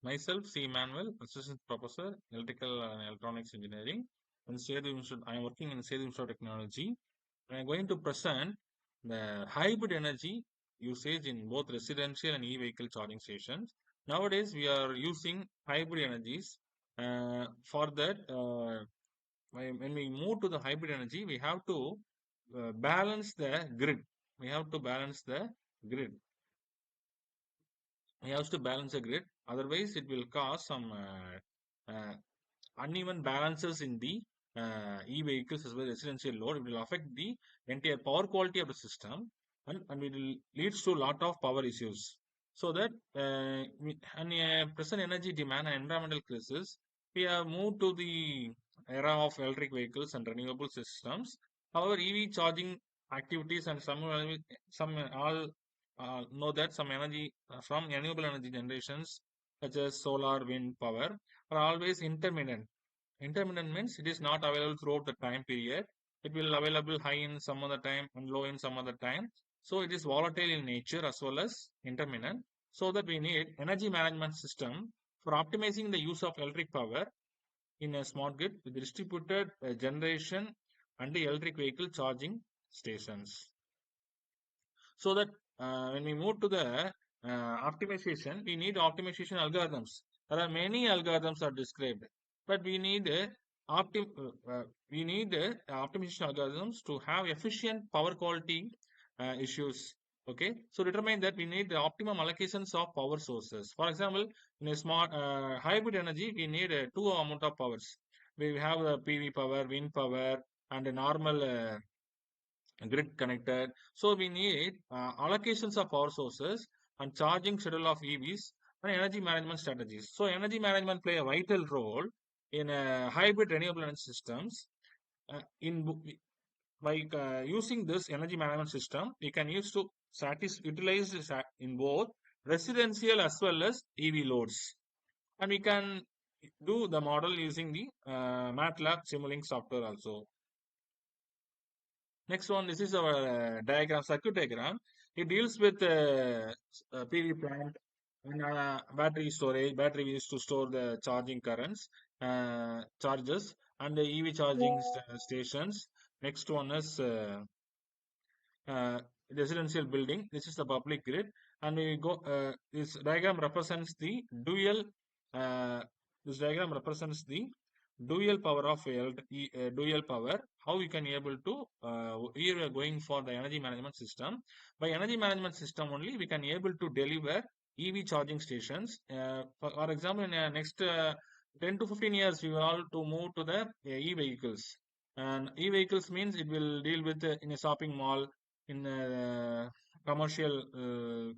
Myself, C. Manuel, Assistant Professor, Electrical and Electronics Engineering. In Sedu Institute, I am working in Sedu Institute of Technology. I am going to present the hybrid energy usage in both residential and e-vehicle charging stations. Nowadays, we are using hybrid energies. For that, when we move to the hybrid energy, we have to balance the grid. We have to balance the grid. We have to balance the grid. Otherwise, it will cause some uh, uneven balances in the e-vehicles as well as residential load. It will affect the entire power quality of the system, and it will leads to a lot of power issues. So that and present energy demand and environmental crisis, we have moved to the era of electric vehicles and renewable systems. However, EV charging activities and some all know that some energy from renewable energy generations such as solar, wind power are always intermittent. Intermittent means it is not available throughout the time period. It will available high in some other time and low in some other time. So it is volatile in nature as well as intermittent. So that we need energy management system for optimizing the use of electric power in a smart grid with distributed generation and the electric vehicle charging stations. So that when we move to the optimization, we need optimization algorithms. There are many algorithms are described, but we need optimization algorithms to have efficient power quality issues. Okay, so determine that we need the optimum allocations of power sources. For example, in a smart hybrid energy, we need two amount of powers. We have the PV power, wind power, and a normal grid connected. So we need allocations of power sources and charging schedule of EVs and energy management strategies. So energy management play a vital role in hybrid renewable energy systems. By using this energy management system, we can use to utilize this in both residential as well as EV loads, and we can do the model using the MATLAB Simulink software also. Next one, this is our diagram, circuit diagram. It deals with PV plant and battery storage. Battery we used to store the charging currents, charges, and the EV charging stations. Next one is residential building. This is the public grid, and we go. This diagram represents the dual. Uh, this diagram represents the dual power of dual power. How we can able to here we are going for the energy management system. By energy management system only we can able to deliver EV charging stations. For example, in next 10 to 15 years, we will all to move to the e-vehicles. And e-vehicles means it will deal with in a shopping mall, in commercial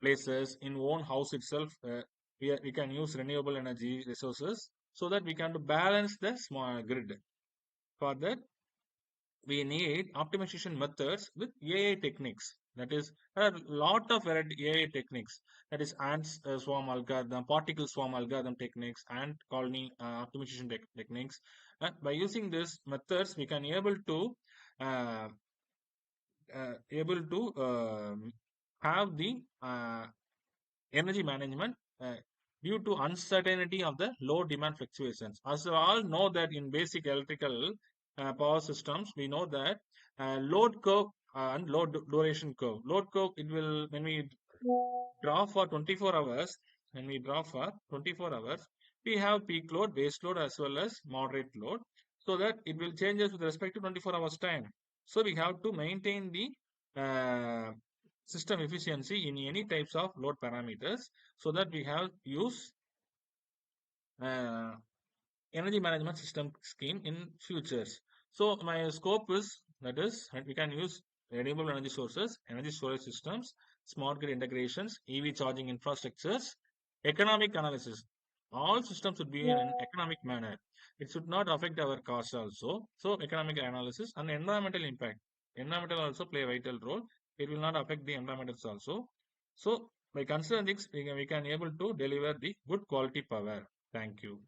places, in own house itself. We can use renewable energy resources so that we can to balance the small grid. For that, we need optimization methods with AI techniques. That is, there are a lot of variety AI techniques. That is, ant swarm algorithm, particle swarm algorithm techniques, ant colony optimization techniques. By using these methods, we can uh, able to have the energy management due to uncertainty of the low demand fluctuations. As we all know that in basic electrical power systems, we know that load curve and duration curve. Load curve, it will, when we draw for 24 hours, we have peak load, base load, as well as moderate load, so that it will changes with respect to 24 hours time. So we have to maintain the uh, system efficiency in any types of load parameters, so that we have use uh, energy management system scheme in futures. So my scope is that is we can use renewable energy sources, energy storage systems, smart grid integrations, EV charging infrastructures, economic analysis. All systems should be in an economic manner. It should not affect our cost also. So economic analysis and environmental impact. Environmental also play a vital role. It will not affect the environmentals also. So by considering this, we can able to deliver the good quality power. Thank you.